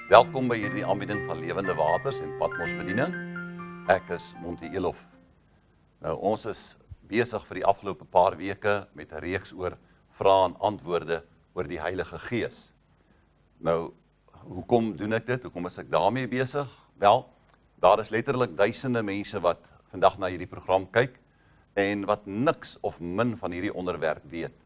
Welkom by hierdie aanbieding van Lewende Waters en Patmos Bediening. Ek is Monty Elof. Nou, ons is besig vir die afgelope paar weke met 'n reeks oor vrae en antwoorde oor die Heilige Gees. Nou, hoekom doen ek dit? Hoekom is ek daarmee besig? Wel, daar is letterlik duisende mense wat vandag na hierdie program kyk en wat niks of min van hierdie onderwerp weet.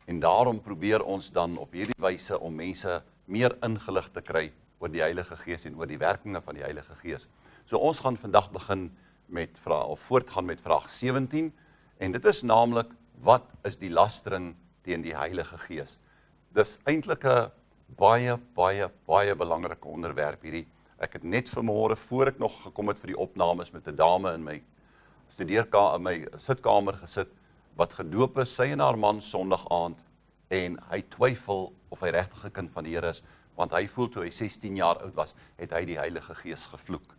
En daarom probeer ons dan op hierdie wyse om mense meer ingelig te kry oor die Heilige Gees en oor die werkinge van die Heilige Gees. So ons gaan vandag begin met voortgaan met vraag 17 en dit is naamlik, wat is die lastering teen die Heilige Gees? Dis eintlik 'n baie belangrike onderwerp hierdie. Ek het net vanmôre voor ek nog gekom het vir die opnames met 'n dame in my in my sitkamer gesit wat gedoop is, sy en haar man Sondag aand, en hy twyfel of hy regtig 'n kind van die Here is, want hy voel toe hy 16 jaar oud was, het hy die Heilige Gees gevloek.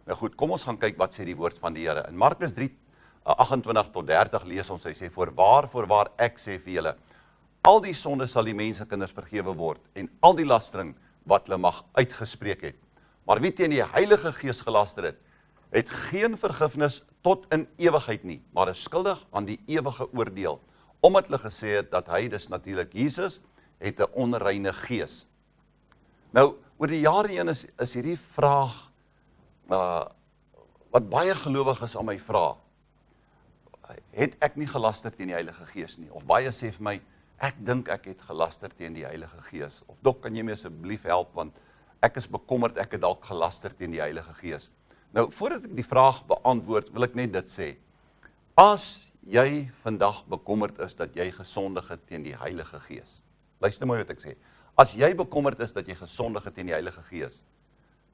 Nou goed, kom ons gaan kyk wat sê die woord van die Here. In Markus 3, 28 tot 30 lees ons, hy sê, voorwaar ek sê vir julle, al die sonde sal die mensekinders vergewe word, en al die lastering wat hulle mag uitgespreek het. Maar wie teen die Heilige Gees gelaster het geen vergifnis tot in ewigheid nie, maar is skuldig aan die ewige oordeel, omdat hulle gesê het dat hy, dis natuurlik Jesus, het 'n onreine gees. Nou, oor die jare heen is hierdie vraag, wat baie gelowiges aan my vra, het ek nie gelaster teen die Heilige Gees nie? Of baie sê vir my, ek dink ek het gelaster teen die Heilige Gees. Of dok, kan jy my asseblief help, want ek is bekommerd, ek het dalk gelaster teen die Heilige Gees. Nou, voordat ek die vraag beantwoord, wil ek net dit sê. As jy vandag bekommerd is dat jy gesondig het teen die Heilige Gees, luister mooi wat ek sê, as jy bekommerd is dat jy gesondig het teen die Heilige Gees,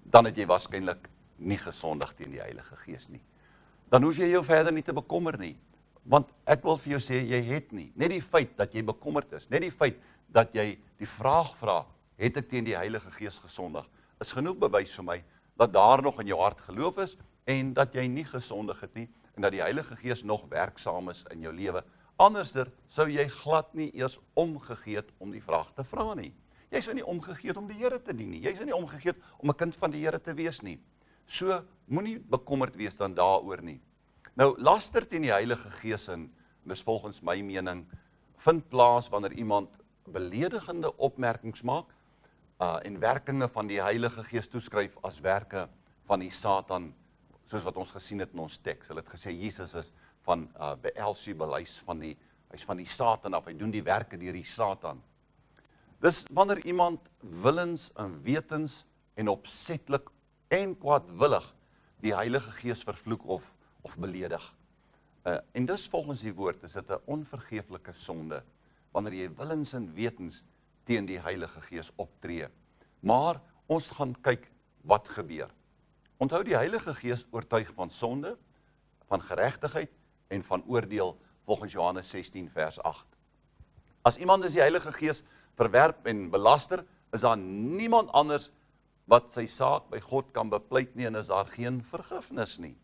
dan het jy waarskynlik nie gesondig teen die Heilige Gees nie. Dan hoef jy jou verder nie te bekommer nie, want ek wil vir jou sê, jy het nie. Net die feit dat jy bekommerd is, net die feit dat jy die vraag vra, het ek teen die Heilige Gees gesondig, is genoeg bewys vir my, dat daar nog in jou hart geloof is, en dat jy nie gesondig het nie, en dat die Heilige Gees nog werksaam is in jou lewe. Anderster sou jy glad nie eers omgegee het om die vraag te vra nie. Jy sou nie omgegee het om die Here te dien nie. Jy sou nie omgegee het om 'n kind van die Here te wees nie. So, moenie bekommerd wees dan daaroor nie. Nou, laster teen die Heilige Gees, en dis volgens my mening, vind plaas wanneer iemand beledigende opmerkings maak, en werkinge van die Heilige Gees toeskryf as werke van die Satan, soos wat ons gesien het in ons teks. Hulle het gesê, Jesus is van Beelzebul, hy is van die Satan af, hy doen die werke deur die Satan. Dis wanneer iemand willens en wetens en opsetlik en kwaadwillig die Heilige Gees vervloek of beledig. En dis volgens die woord, is dit 'n onvergeeflike sonde, wanneer jy willens en wetens teen die Heilige Gees optree. Maar ons gaan kyk wat gebeur. Onthou, die Heilige Gees oortuig van sonde, van geregtigheid en van oordeel, volgens Johannes 16 vers 8. As iemand is die Heilige Gees verwerp en belaster, is daar niemand anders wat sy saak by God kan bepleit nie, en is daar geen vergifnis nie.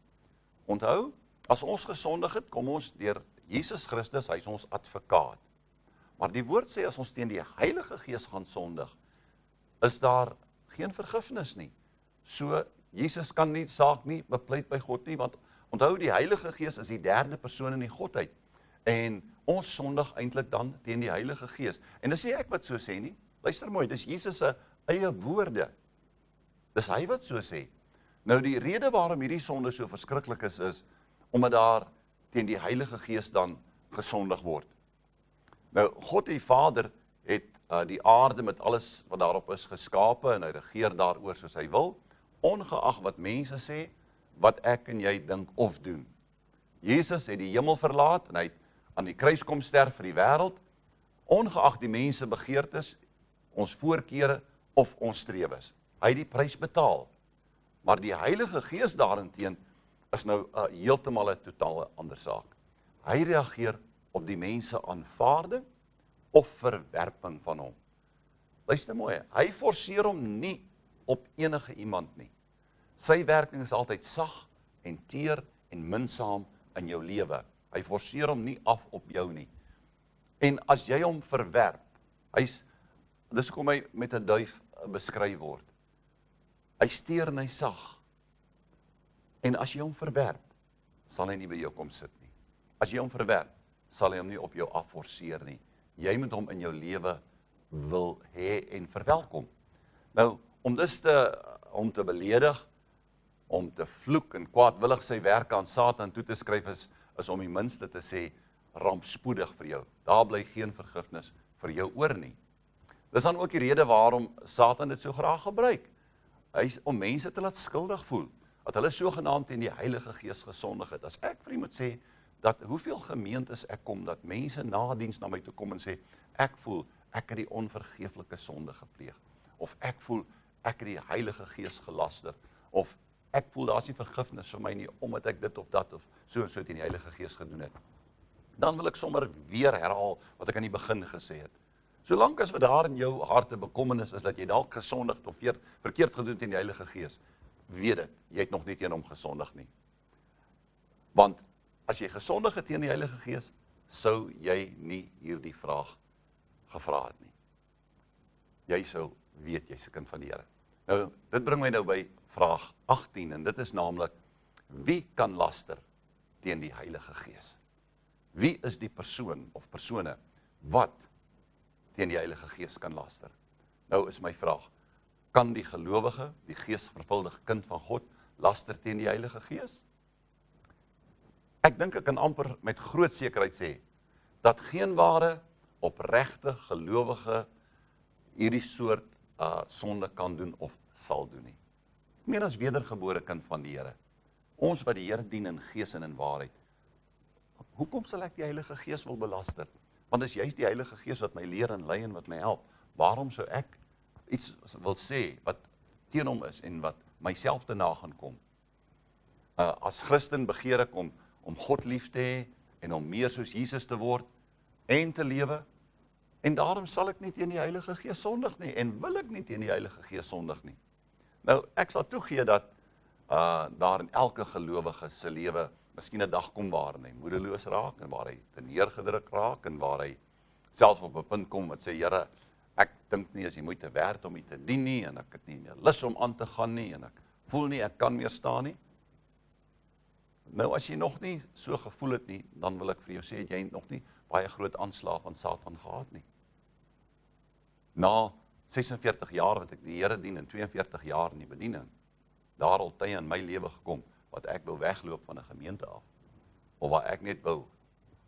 Onthou, as ons gesondig het, kom ons deur Jesus Christus, hy is ons advokaat. Maar die woord sê, as ons teen die Heilige Gees gaan sondig, is daar geen vergifnis nie. So, Jesus kan nie saak nie bepleit by God nie, want onthou, die Heilige Gees is die derde persoon in die Godheid, en ons sondig eintlik dan teen die Heilige Gees. En dis nie ek wat so sê nie, luister mooi, dis Jesus se eie woorde. Dis hy wat so sê. Nou, die rede waarom hierdie sonde so verskriklik is omdat daar teen die Heilige Gees dan gesondig word. Nou, God die Vader het die aarde met alles wat daarop is geskape, en hy regeer daaroor soos hy wil, ongeag wat mense sê, wat ek en jy dink of doen. Jesus het die hemel verlaat, en hy het aan die kruis kom sterf vir die wêreld, ongeag die mense begeertes, ons voorkeure of ons strewes. Hy het die prys betaal. Maar die Heilige Gees daarenteen is nou heeltemal 'n totale ander saak. Hy reageer op die mense aanvaarding of verwerping van hom. Luister mooi, hy forceer hom nie op enige iemand nie. Sy werking is altyd sag en teer en minsaam in jou lewe. Hy forceer hom nie af op jou nie. En as jy hom verwerp, dis hoekom hy met 'n duif beskryf word. Hy steur en hy sag. En as jy hom verwerp, sal hy nie by jou kom sit nie. As jy hom verwerp, sal hy hom nie op jou afforceer nie. Jy moet hom in jou lewe wil hê en verwelkom. Nou, om hom te beledig, om te vloek en kwaadwillig sy werk aan Satan toe te skryf is om die minste te sê, rampspoedig vir jou. Daar bly geen vergifnis vir jou oor nie. Dis dan ook die rede waarom Satan dit so graag gebruik. Hy is om mense te laat skuldig voel, dat hulle sogenaamd in die Heilige Gees gesondig het. As ek vir u moet sê, dat hoeveel gemeentes ek kom, dat mense na diens na my toe kom en sê, ek voel, ek het die onvergeeflike sonde gepleeg, of ek voel, ek het die Heilige Gees gelaster, of ek voel, daar is nie vergifnis vir my nie, omdat ek dit of dat, of so en so het in die Heilige Gees gedoen het. Dan wil ek sommer weer herhaal, wat ek aan die begin gesê het. Solank as wat daar in jou hart 'n bekommernis is, dat jy dalk gesondigd of verkeerd gedoen het in die Heilige Gees, weet dit, jy het nog nie teen hom gesondig nie. Want, as jy gesondig het teen die Heilige Gees, sou jy nie hierdie vraag gevra het nie. Jy sou weet, jy's 'n kind van die Here. Nou, dit bring my nou by vraag 18, en dit is naamlik, wie kan laster teen die Heilige Gees? Wie is die persoon of persone wat teen die Heilige Gees kan laster? Nou is my vraag, kan die gelowige, die geesvervulde kind van God, laster teen die Heilige Gees? Ek dink ek kan amper met groot sekerheid sê, dat geen ware, opregte, gelowige, hierdie soort sonde kan doen of sal doen nie. Ek meen as wedergebore kind van die Here, ons wat die Here dien in gees en in waarheid, hoekom sal ek die Heilige Gees wil belaster? Want as juist die Heilige Gees wat my leer en lei en wat my help, waarom sou ek iets wil sê wat teen hom is en wat myself te na gaan kom? As Christen begeer ek om God lief te hê en om meer soos Jesus te word en te lewe, en daarom sal ek nie teen die Heilige Gees sondig nie, en wil ek nie teen die Heilige Gees sondig nie. Nou, ek sal toegee dat daar in elke gelowige se lewe miskien 'n dag kom waar hy moedeloos raak, en waar hy te neergedruk raak, en waar hy selfs op 'n punt kom wat sê, Here, ek dink nie as jy moeite werd om U te dien nie, en ek het nie meer lus om aan te gaan nie, en ek voel nie, ek kan meer staan nie. Nou, as jy nog nie so gevoel het nie, dan wil ek vir jou sê, het jy nog nie baie groot aanslag van Satan gehad nie. Na 46 jaar wat ek die Here dien, en 42 jaar in die bediening, daar al tye in my lewe gekom, wat ek wou wegloop van 'n gemeente af, of waar ek net wou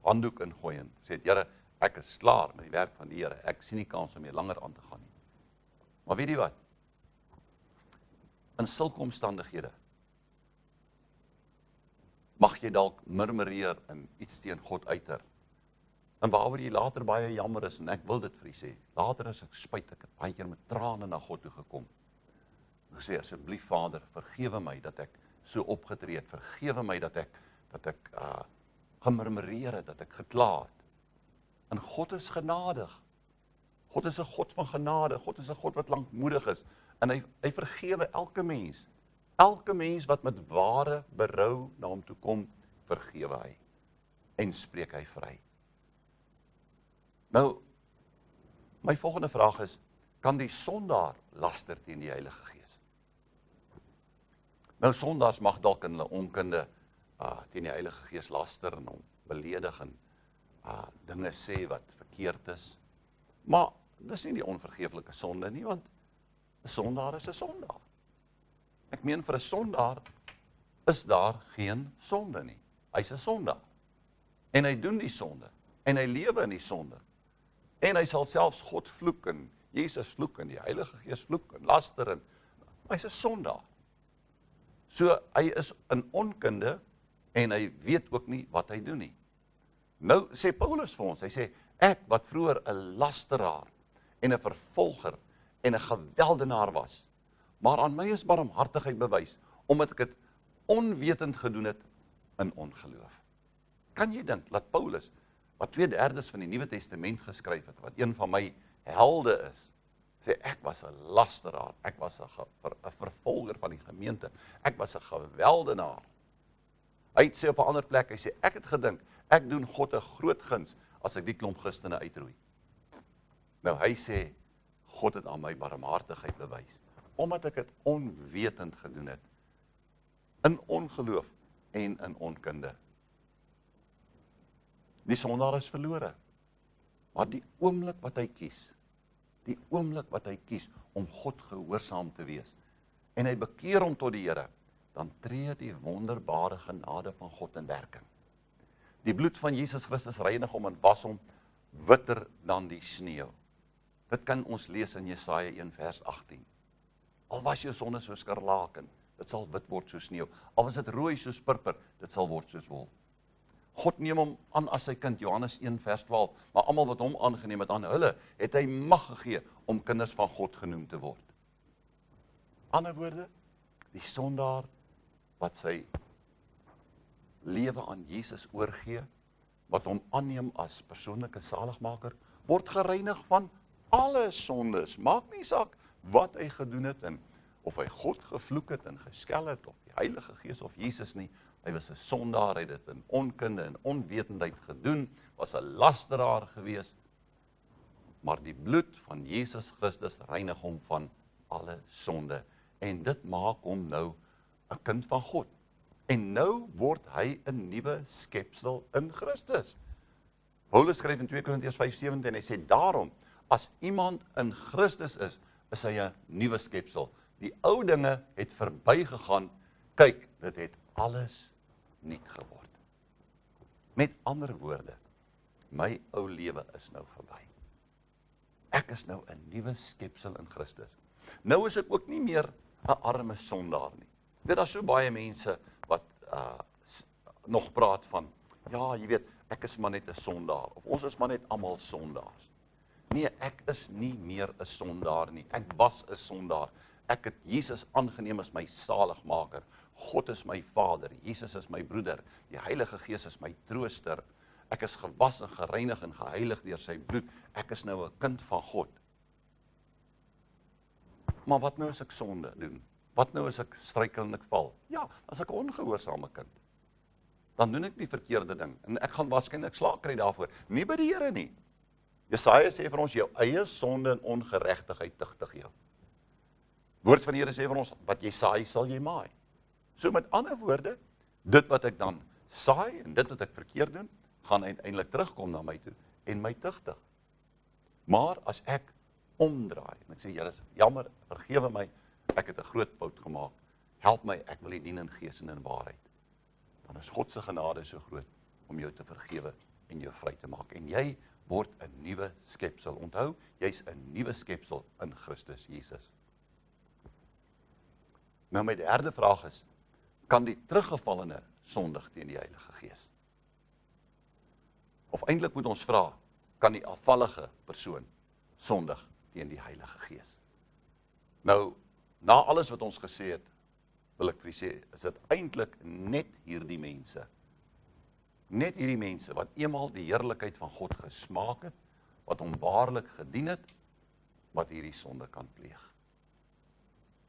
handdoek ingooi en sê, Here, ek is klaar met die werk van die Here, ek sien nie kans om meer langer aan te gaan nie. Maar weet jy wat? In sulke omstandighede, mag jy dalk murmureer en iets teen God uiter, en waaroor jy later baie jammer is, en ek wil dit vir jy sê, later is ek spyt, ek het baie keer met trane na God toe gekom, en gesê, asseblief Vader, vergewe my dat ek so opgetree het, vergewe my dat ek gemurmureer het, dat ek gekla het. En God is genadig. God is 'n God van genade, God is 'n God wat lankmoedig is, en hy vergewe elke mens wat met ware berou na hom toe kom, vergewe hy, en spreek hy vry. Nou, my volgende vraag is, kan die sondaar laster teen die Heilige Gees? Nou, sondaars mag dalk in hulle onkunde teen die Heilige Gees laster en hom beledig en dinge sê wat verkeerd is. Maar dis nie die onvergeeflike sonde nie, want 'n sondaar is 'n sondaar. Ek meen vir 'n sondaar is daar geen sonde nie. Hy's 'n sondaar. En hy doen die sonde. En hy lewe in die sonde. En hy sal selfs God vloek en Jesus vloek en die Heilige Gees vloek en laster en hy's 'n sondaar. So hy is in onkunde en hy weet ook nie wat hy doen nie. Nou sê Paulus vir ons, hy sê, ek wat vroeër 'n lasteraar en 'n vervolger en 'n geweldenaar was, maar aan my is barmhartigheid bewys, omdat ek het onwetend gedoen het in ongeloof. Kan jy dink, dat Paulus, wat 2/3 van die Nuwe Testament geskryf het, wat een van my helde is, sê, ek was 'n lasteraar, ek was 'n vervolger van die gemeente, ek was 'n geweldenaar. Hy sê op 'n ander plek, hy sê, ek het gedink, ek doen God 'n groot guns, as ek die klomp Christene uitroei. Nou hy sê, God het aan my barmhartigheid bewys, omdat ek het onwetend gedoen het, in ongeloof en in onkunde. Die sondaar is verlore, maar die oomblik wat hy kies om God gehoorsaam te wees, en hy bekeer hom tot die Here, dan tree die wonderbare genade van God in werking. Die bloed van Jesus Christus reinig hom en was hom witter dan die sneeu. Dit kan ons lees in Jesaja 1 vers 18. Al was jou sonde soos skarlaken, dit sal wit word soos sneeu. Al was dit rooi soos purper, dit sal word soos wol. God neem hom aan as sy kind, Johannes 1 vers 12, maar almal wat hom aangeneem het, aan hulle het hy mag gegee om kinders van God genoem te word. Ander woorde, die sondaar wat sy lewe aan Jesus oorgee, wat hom aanneem as persoonlike saligmaker, word gereinig van alle sondes. Maak nie saak wat hy gedoen het, en of hy God gevloek het en geskel het, of die Heilige Gees of Jesus nie. Hy was 'n sondaar, hy het dit in onkunde en onwetendheid gedoen, was 'n lasteraar gewees, maar die bloed van Jesus Christus reinig hom van alle sonde, en dit maak hom nou 'n kind van God. En nou word hy 'n nuwe skepsel in Christus. Paulus skryf in 2 Korintiërs 5:17 en hy sê, daarom, as iemand in Christus is hy 'n nuwe skepsel. Die ou dinge het verbygegaan, kyk, dit het alles nuut geword. Met ander woorde, my ou lewe is nou verby. Ek is nou 'n nuwe skepsel in Christus. Nou is ek ook nie meer 'n arme sondaar nie. Weet, daar is so baie mense wat nog praat van, ja, jy weet, ek is maar net 'n sondaar, of ons is maar net almal sondaars. Nee, ek is nie meer 'n sondaar nie. Ek was 'n sondaar. Ek het Jesus aangeneem as my saligmaker. God is my Vader, Jesus is my broeder, die Heilige Gees is my trooster. Ek is gewas en gereinig en geheilig deur sy bloed. Ek is nou 'n kind van God. Maar wat nou as ek sonde doen? Wat nou as ek struikel en ek val? Ja, as ek 'n ongehoorsame kind, dan doen ek die verkeerde ding, en ek gaan waarskynlik slaag kry daarvoor. Nie by die Here nie. Jesaja sê vir ons, jou eie sonde en ongeregtigheid tigtig jou. Woord van die Here sê vir ons, wat jy saai, sal jy maai. So met ander woorde, dit wat ek dan saai, en dit wat ek verkeerd doen, gaan uiteindelik terugkom na my toe, en my tigtig. Maar as ek omdraai, en ek sê, Here, jammer, vergewe my, ek het 'n groot fout gemaak, help my, ek wil U dien in gees en in waarheid. Dan is God se genade so groot, om jou te vergewe, en jou vry te maak, en jy word 'n nuwe skepsel. Onthou, jy's 'n nuwe skepsel in Christus Jesus. Nou my derde vraag is, kan die teruggevallene sondig teen die Heilige Gees? Of eintlik moet ons vra, kan die afvallige persoon sondig teen die Heilige Gees? Nou, na alles wat ons gesê het, wil ek vir sê, is dit eintlik net hierdie mense, wat eenmaal die heerlikheid van God gesmaak het, wat hom waarlik gedien het, wat hierdie sonde kan pleeg.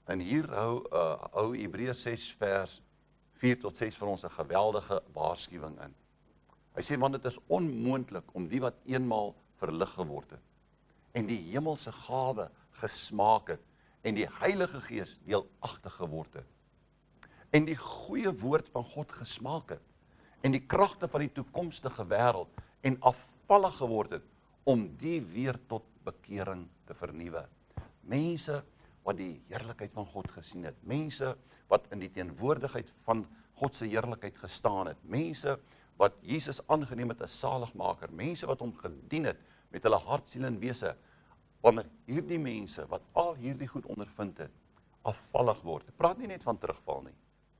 En hier hou Hebreërs 6 vers 4 tot 6 vir ons 'n geweldige waarskuwing in. Hy sê, want dit is onmoontlik om die wat eenmaal verlig geword het, en die hemelse gawe gesmaak het, en die Heilige Gees deelagtig geword het, en die goeie woord van God gesmaak het, en die kragte van die toekomstige wêreld, en afvallig geword het, om die weer tot bekering te vernuwe. Mense wat die heerlikheid van God gesien het, mense wat in die teenwoordigheid van God se heerlikheid gestaan het, mense wat Jesus aangeneem het as saligmaker, mense wat hom gedien het met hulle hart, siel en wese, wanneer hierdie mense wat al hierdie goed ondervind het, afvallig word. Ek praat nie net van terugval nie.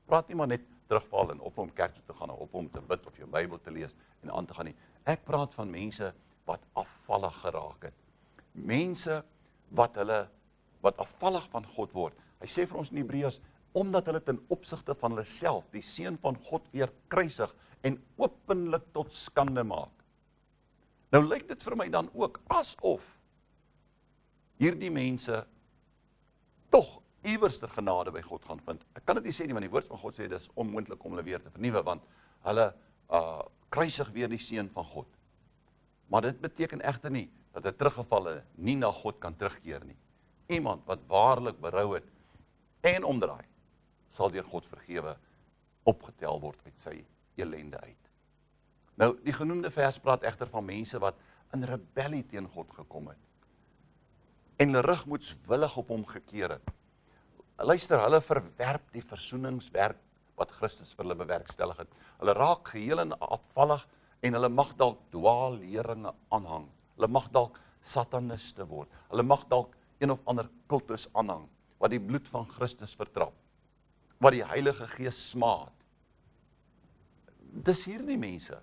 Praat nie maar net terugval en op om kerk toe te gaan, op om te bid of jou Bybel te lees en aan te gaan nie. Ek praat van mense wat afvallig geraak het. Mense wat afvallig van God word. Hy sê vir ons in Hebreërs, omdat hulle ten opsigte van hulle self die seun van God weer kruisig en openlik tot skande maak. Nou lyk dit vir my dan ook asof hierdie mense tog iewerster genade by God gaan vind. Ek kan dit nie sê nie, want die woord van God sê, dit is onmoontlik om hulle weer te vernuwe, want hulle kruisig weer die seun van God. Maar dit beteken egter nie, dat 'n teruggevalle nie na God kan terugkeer nie. Iemand wat waarlik berou het, en omdraai, sal deur God vergewe, opgetel word uit sy elende uit. Nou, die genoemde vers praat egter van mense wat in rebellie teen God gekom het, en hulle rug moedswillig op hom gekeer het. Luister, hulle verwerp die versoeningswerk wat Christus vir hulle bewerkstellig het. Hulle raak geheel en afvallig, en hulle mag dalk dwaalleringe aanhang. Hulle mag dalk sataniste word. Hulle mag dalk een of ander kultus aanhang, wat die bloed van Christus vertrap, wat die Heilige Gees smaad. Dis hierdie mense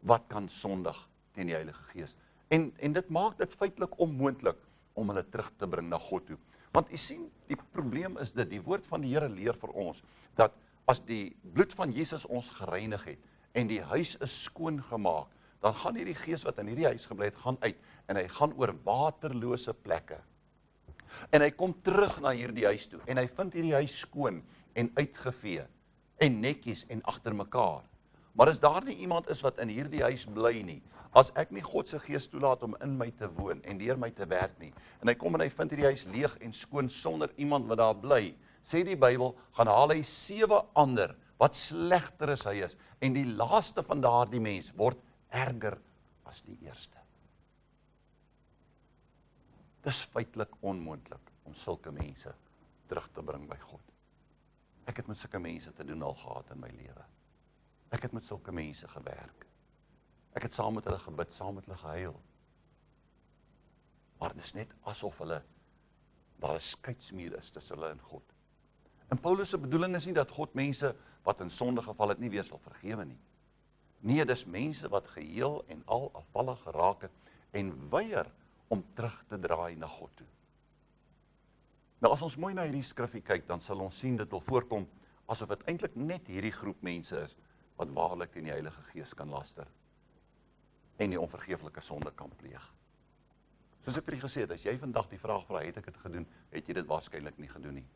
wat kan sondig teen die Heilige Gees. En dit maak dit feitelik onmoontlik om hulle terug te bring na God toe. Want u sien, die probleem is dit, die woord van die Here leer vir ons, dat as die bloed van Jesus ons gereinig het, en die huis is skoon gemaak, dan gaan hierdie Gees wat in hierdie huis gebly het, gaan uit, en hy gaan oor waterlose plekke. En hy kom terug na hierdie huis toe, en hy vind hierdie huis skoon, en uitgevee, en netjies, en agter mekaar. Maar as daar nie iemand is wat in hierdie huis bly nie, as ek nie God se Gees toelaat om in my te woon, en deur my te werk nie, en hy kom en hy vind hierdie huis leeg en skoon, sonder iemand wat daar bly, sê die Bybel, gaan haal hy 7 ander, wat slegter as hy is, en die laaste van daardie mens, word erger as die eerste. Dis feitelik onmoontlik, om sulke mense terug te bring by God. Ek het met sulke mense te doen al gehad in my lewe. Ek het met sulke mense gewerk. Ek het saam met hulle gebid, saam met hulle gehuil. Maar dis net asof daar 'n skeidsmuur is tussen hulle en God. En Paulus se bedoeling is nie dat God mense wat in sonde geval het nie weer sal vergewe nie. Nee, dis mense wat geheel en al afvallig geraak het en weier om terug te draai na God toe. Nou as ons mooi na hierdie skrifgie kyk, dan sal ons sien dit wil voorkom asof dit eintlik net hierdie groep mense is wat waarlik teen die Heilige Gees kan laster en die onvergeeflike sonde kan pleeg. Soos ek vir gesê het, as jy vandag die vraag vra, het ek dit gedoen, het jy dit waarskynlik nie gedoen nie.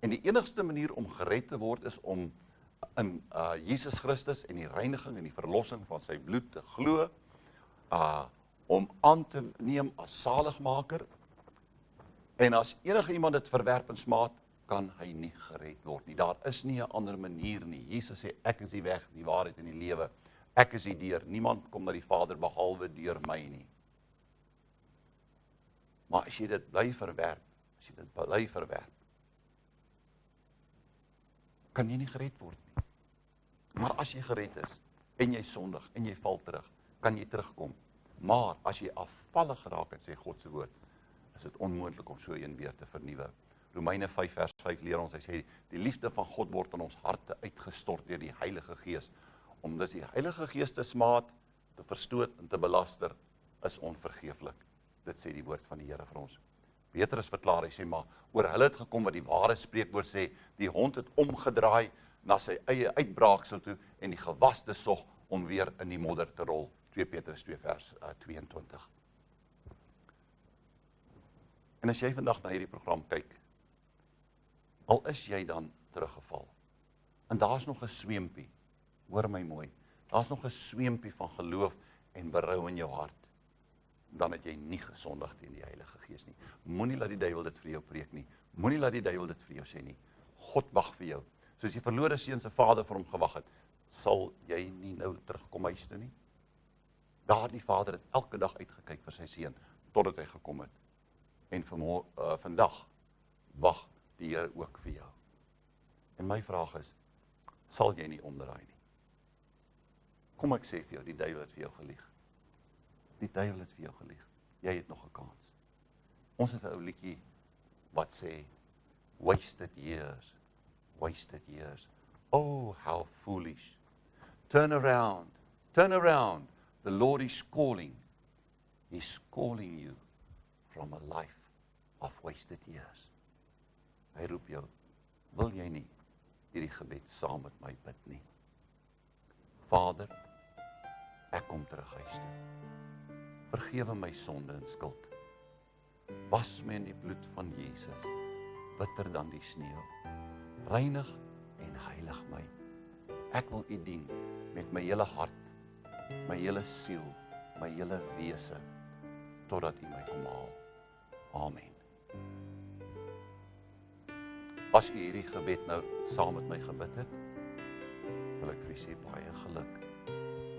En die enigste manier om gered te word is om in Jesus Christus en die reiniging en die verlossing van sy bloed te glo, om aan te neem as saligmaker, en as enige iemand dit verwerp en smaad, kan hy nie gered word nie. Daar is nie 'n ander manier nie. Jesus sê, ek is die weg, die waarheid en die lewe. Ek is die deur. Niemand kom na die Vader behalwe deur my nie. Maar as jy dit bly verwerp, kan jy nie gered word nie. Maar as jy gered is, en jy sondig, en jy val terug, kan jy terugkom. Maar as jy afvallig geraak het, sê God se woord, is dit onmoontlik om so een weer te vernuwe. Romeine 5 vers 5 leer ons, hy sê, die liefde van God word in ons harte uitgestort deur die Heilige Gees. Om dus die Heilige Gees te smaad, te verstoot en te belaster, is onvergeeflik. Dit sê die woord van die Here vir ons. Petrus verklaar, hy sê, maar oor hulle het gekom wat die ware spreekwoord sê, die hond het omgedraai na sy eie uitbraaksel toe, en die gewaste sog om weer in die modder te rol. 2 Petrus 2 vers 22. En as jy vandag na hierdie program kyk, al is jy dan teruggeval, en daar's nog 'n sweempie, hoor my mooi, daar's nog 'n sweempie van geloof en berou in jou hart, dan het jy nie gesondig teen die Heilige Gees nie. Moenie laat die duiwel dit vir jou preek nie. Moenie laat die duiwel dit vir jou sê nie. God wag vir jou. Soos die verlore seun se vader vir hom gewag het, sal jy nie nou terugkom huis toe nie? Daardie vader het elke dag uitgekyk vir sy seun, totdat hy gekom het. En vandag wag die Here ook vir jou. En my vraag is, sal jy nie omdraai nie? Kom ek sê vir jou, die duiwel het vir jou gelieg. Die duiwel het vir jou gelieg. Jy het nog 'n kans. Ons het 'n ou liedjie wat sê, wasted years, wasted years. Oh, how foolish. Turn around, the Lord is calling. He's calling you from a life of wasted years. Hy roep jou, wil jy nie hierdie gebed saam met my bid nie? Vader, ek kom terug huis toe. Vergewe my sonde en skuld. Was my in die bloed van Jesus, witter dan die sneeu. Reinig en heilig my. Ek wil U dien met my hele hart, my hele siel, my hele wese, totdat U my kom haal. Amen. As u hierdie gebed nou saam met my gebid het, wil ek vir u sê baie geluk.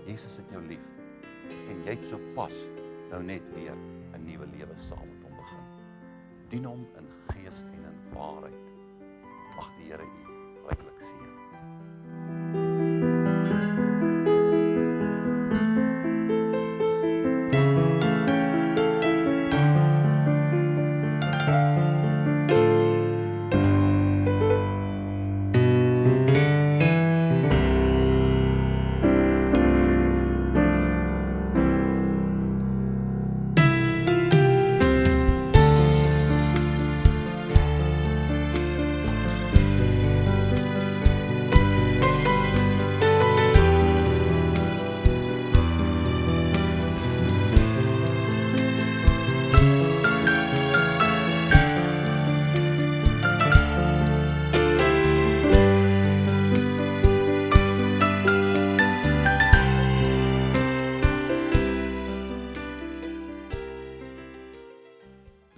Jesus het jou lief en jy het so pas nou net weer 'n nuwe lewe saam met hom begin. Dien hom in gees en in waarheid. Mag die Here u ryklik seën.